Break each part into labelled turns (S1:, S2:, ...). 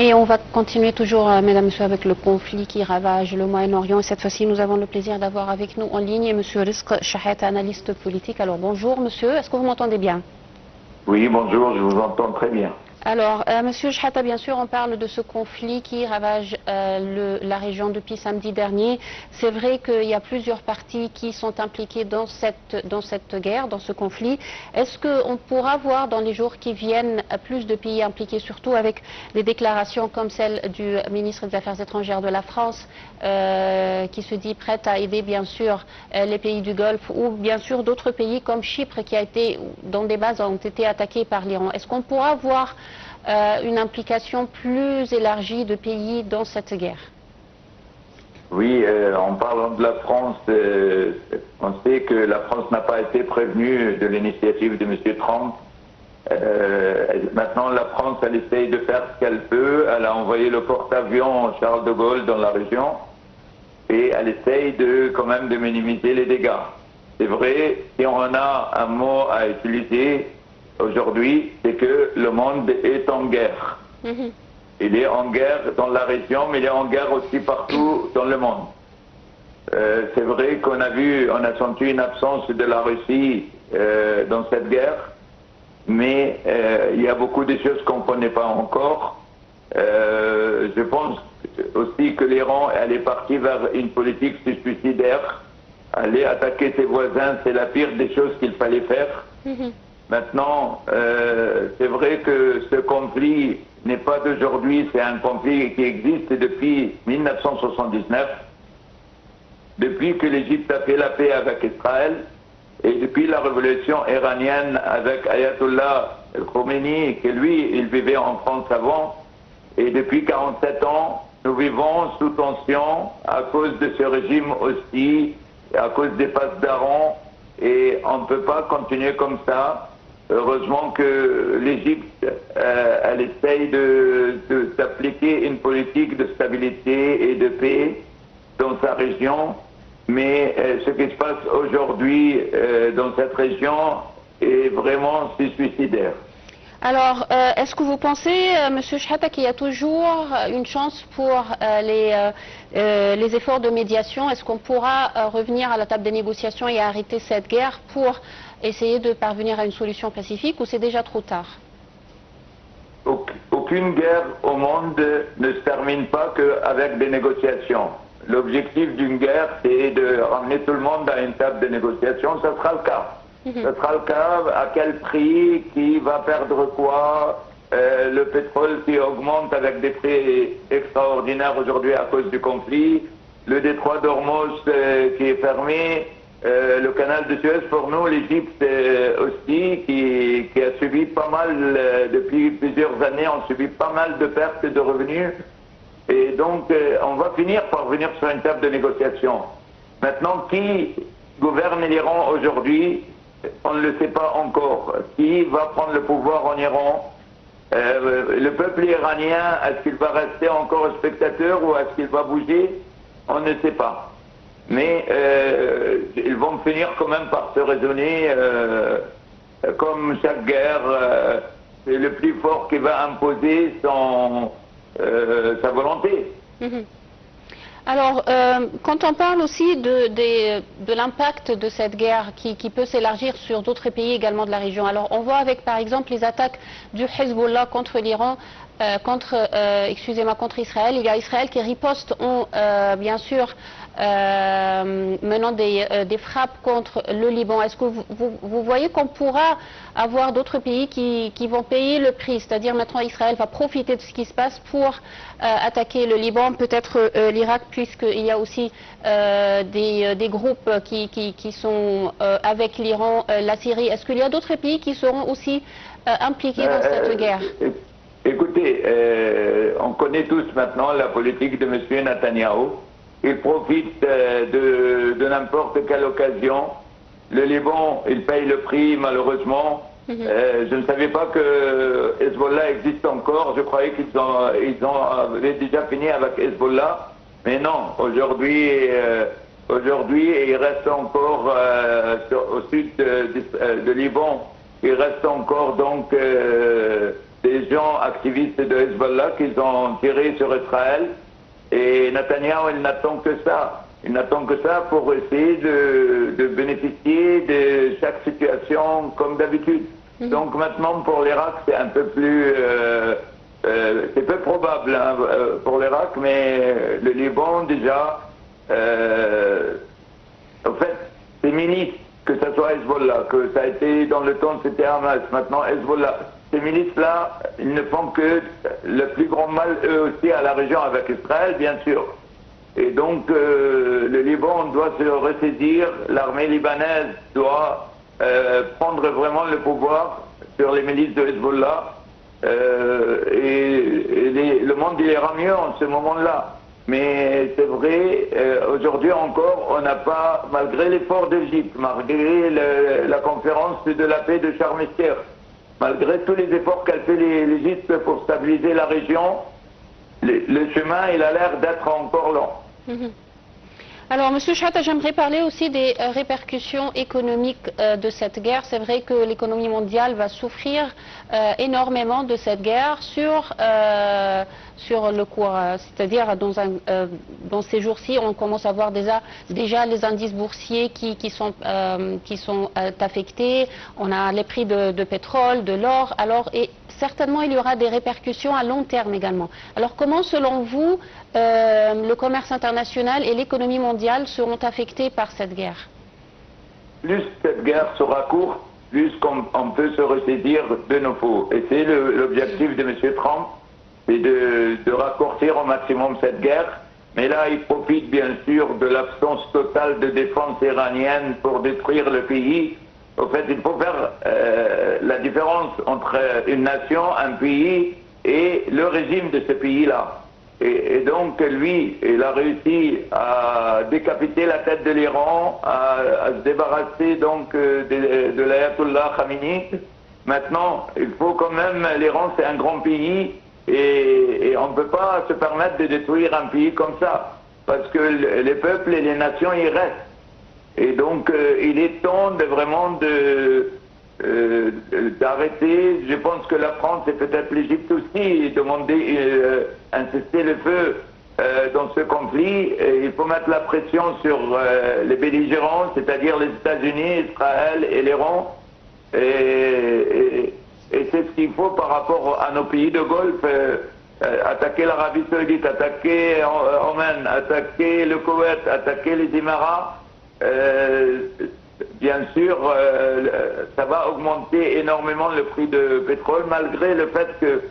S1: Et on va continuer toujours, mesdames et messieurs, avec le conflit qui ravage le Moyen-Orient. Et cette fois-ci, nous avons le plaisir d'avoir avec nous en ligne monsieur Rizk Chahet, analyste politique. Alors bonjour monsieur, est-ce que vous m'entendez bien?
S2: Oui, bonjour, je vous entends très bien.
S1: Alors, monsieur Chahata, bien sûr, on parle de ce conflit qui ravage la région depuis samedi dernier. C'est vrai qu'il y a plusieurs parties qui sont impliquées dans cette guerre, dans ce conflit. Est-ce qu'on pourra voir dans les jours qui viennent plus de pays impliqués, surtout avec des déclarations comme celle du ministre des Affaires étrangères de la France, qui se dit prête à aider, bien sûr, les pays du Golfe, ou bien sûr d'autres pays comme Chypre, dont des bases ont été attaquées par l'Iran. Est-ce qu'on pourra voir une implication plus élargie de pays dans cette guerre?
S2: Oui, en parlant de la France, on sait que la France n'a pas été prévenue de l'initiative de M. Trump. Maintenant, la France, elle essaye de faire ce qu'elle peut. Elle a envoyé le porte-avions Charles de Gaulle dans la région et elle essaye quand même de minimiser les dégâts. C'est vrai, si on a un mot à utiliser aujourd'hui, c'est que le monde est en guerre. Il est en guerre dans la région, mais il est en guerre aussi partout dans le monde. C'est vrai qu'on a senti une absence de la Russie dans cette guerre, mais il y a beaucoup de choses qu'on ne connaît pas encore. Je pense aussi que l'Iran, elle est partie vers une politique suicidaire. Aller attaquer ses voisins, c'est la pire des choses qu'il fallait faire. Maintenant, c'est vrai que ce conflit n'est pas d'aujourd'hui, c'est un conflit qui existe depuis 1979, depuis que l'Égypte a fait la paix avec Israël, et depuis la révolution iranienne avec Ayatollah Khomeini, que lui, il vivait en France avant, et depuis 47 ans, nous vivons sous tension à cause de ce régime aussi, à cause des passes d'Aran, et on ne peut pas continuer comme ça. Heureusement que l'Égypte, elle essaye d'appliquer une politique de stabilité et de paix dans sa région, mais ce qui se passe aujourd'hui dans cette région est vraiment suicidaire.
S1: Alors, est-ce que vous pensez, monsieur Chahata, qu'il y a toujours une chance pour les efforts de médiation? Est-ce qu'on pourra revenir à la table des négociations et arrêter cette guerre pour essayer de parvenir à une solution pacifique, ou c'est déjà trop tard?
S2: Aucune guerre au monde ne se termine pas qu'avec des négociations. L'objectif d'une guerre, c'est de ramener tout le monde à une table de négociation. Ça sera le cas. Ce sera le cas, à quel prix, qui va perdre quoi, le pétrole qui augmente avec des prix extraordinaires aujourd'hui à cause du conflit, le détroit d'Ormuz qui est fermé, le canal de Suez pour nous, l'Égypte aussi, qui a subi pas mal, depuis plusieurs années, on subit pas mal de pertes de revenus. Et donc, on va finir par venir sur une table de négociation. Maintenant, qui gouverne l'Iran aujourd'hui? On ne le sait pas encore. Qui va prendre le pouvoir en Iran? Le peuple iranien, est-ce qu'il va rester encore spectateur ou est-ce qu'il va bouger? On ne sait pas. Mais ils vont finir quand même par se raisonner, comme chaque guerre, c'est le plus fort qui va imposer sa volonté.
S1: Alors, quand on parle aussi de l'impact de cette guerre qui peut s'élargir sur d'autres pays également de la région, alors on voit avec par exemple les attaques du Hezbollah contre l'Iran, contre Israël. Il y a Israël qui riposte bien sûr menant des frappes contre le Liban. Est-ce que vous voyez qu'on pourra avoir d'autres pays qui vont payer le prix? C'est-à-dire maintenant Israël va profiter de ce qui se passe pour attaquer le Liban, peut-être l'Irak, puisqu'il y a aussi des groupes qui sont avec l'Iran, la Syrie. Est-ce qu'il y a d'autres pays qui seront aussi impliqués dans cette guerre?
S2: Écoutez, on connaît tous maintenant la politique de M. Netanyahou. Il profite de n'importe quelle occasion. Le Liban, il paye le prix malheureusement. Je ne savais pas que Hezbollah existe encore. Je croyais qu'ils avaient déjà fini avec Hezbollah. Mais non, aujourd'hui il reste encore au sud de Liban, il reste encore donc des gens activistes de Hezbollah qui ont tiré sur Israël. Et Netanyahou, il n'attend que ça. Il n'attend que ça pour essayer de bénéficier de chaque situation comme d'habitude. Donc maintenant, pour l'Irak, c'est un peu plus... c'est peu probable hein, pour l'Irak, mais le Liban, déjà... en fait, ces milices, que ce soit Hezbollah, que ça a été dans le temps, c'était Hamas, maintenant Hezbollah, ces milices-là, ils ne font que le plus grand mal, eux aussi, à la région avec Israël, bien sûr. Et donc, le Liban doit se ressaisir, l'armée libanaise doit prendre vraiment le pouvoir sur les milices de Hezbollah, le monde il ira mieux en ce moment-là. Mais c'est vrai, aujourd'hui encore, on n'a pas, malgré l'effort d'Égypte, malgré la conférence de la paix de Sharm el-Sheikh, malgré tous les efforts qu'a fait l'Égypte pour stabiliser la région, le chemin, il a l'air d'être encore long.
S1: Alors, Monsieur Shahata, j'aimerais parler aussi des répercussions économiques de cette guerre. C'est vrai que l'économie mondiale va souffrir énormément de cette guerre sur le cours. C'est-à-dire, dans ces jours-ci, on commence à voir déjà les indices boursiers qui sont affectés. On a les prix de pétrole, de l'or. Et certainement, il y aura des répercussions à long terme également. Alors, comment, selon vous, le commerce international et l'économie mondiale seront affectés par cette guerre?
S2: Plus cette guerre sera courte, plus on peut se ressaisir de nouveau. Et c'est l'objectif de M. Trump, c'est de raccourcir au maximum cette guerre. Mais là, il profite bien sûr de l'absence totale de défense iranienne pour détruire le pays. Au fait, il faut faire la différence entre une nation, un pays et le régime de ce pays-là. Et donc, lui, il a réussi à décapiter la tête de l'Iran, à se débarrasser donc de l'ayatollah Khamenei. Maintenant, il faut quand même, l'Iran c'est un grand pays et on ne peut pas se permettre de détruire un pays comme ça. Parce que les peuples et les nations y restent. Et donc, il est temps de vraiment d'arrêter. Je pense que la France et peut-être l'Égypte aussi insister le feu dans ce conflit. Et il faut mettre la pression sur les belligérants, c'est-à-dire les États-Unis, Israël et l'Iran. Et c'est ce qu'il faut par rapport à nos pays de Golfe. Attaquer l'Arabie Saoudite, attaquer Oman, attaquer le Koweït, attaquer les Émirats. Bien sûr, ça va augmenter énormément le prix de pétrole, malgré le fait que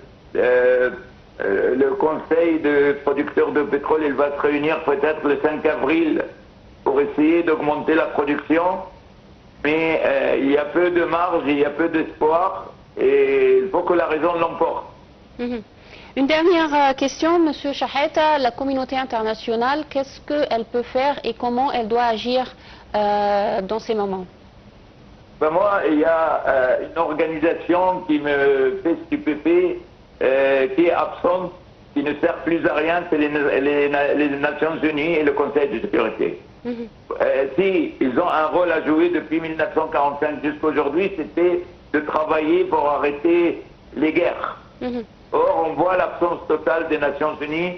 S2: le conseil de producteurs de pétrole, il va se réunir peut-être le 5 avril pour essayer d'augmenter la production. Mais il y a peu de marge, il y a peu d'espoir, et il faut que la raison l'emporte.
S1: Une dernière question, Monsieur Shahata, la communauté internationale, qu'est-ce qu'elle peut faire et comment elle doit agir dans ces moments?
S2: Ben moi, il y a une organisation qui me fait stupéfier, qui est absente, qui ne sert plus à rien, c'est les Nations Unies et le Conseil de sécurité. Si ils ont un rôle à jouer depuis 1945 jusqu'à aujourd'hui, c'était de travailler pour arrêter les guerres. Or, on voit l'absence totale des Nations Unies.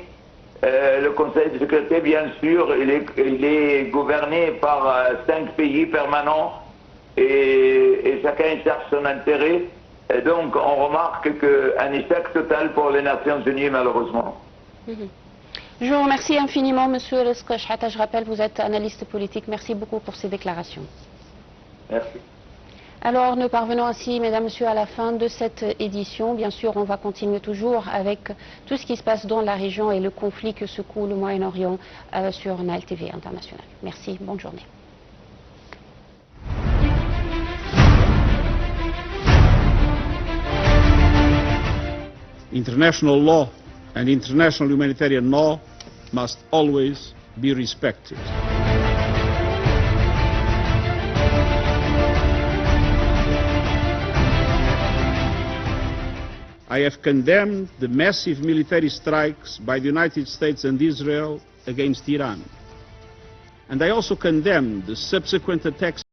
S2: Le Conseil de sécurité, bien sûr, il est gouverné par 5 pays permanents et chacun cherche son intérêt. Et donc, on remarque qu'un échec total pour les Nations Unies, malheureusement.
S1: Je vous remercie infiniment, Monsieur Rizk Shahata. Je rappelle, vous êtes analyste politique. Merci beaucoup pour ces déclarations.
S2: Merci.
S1: Alors, nous parvenons ainsi, mesdames, messieurs, à la fin de cette édition. Bien sûr, on va continuer toujours avec tout ce qui se passe dans la région et le conflit que secoue le Moyen-Orient sur Nile TV International. Merci, bonne journée.
S3: International law and international humanitarian law must always be respected. I have condemned the massive military strikes by the United States and Israel against Iran. And I also condemn the subsequent attacks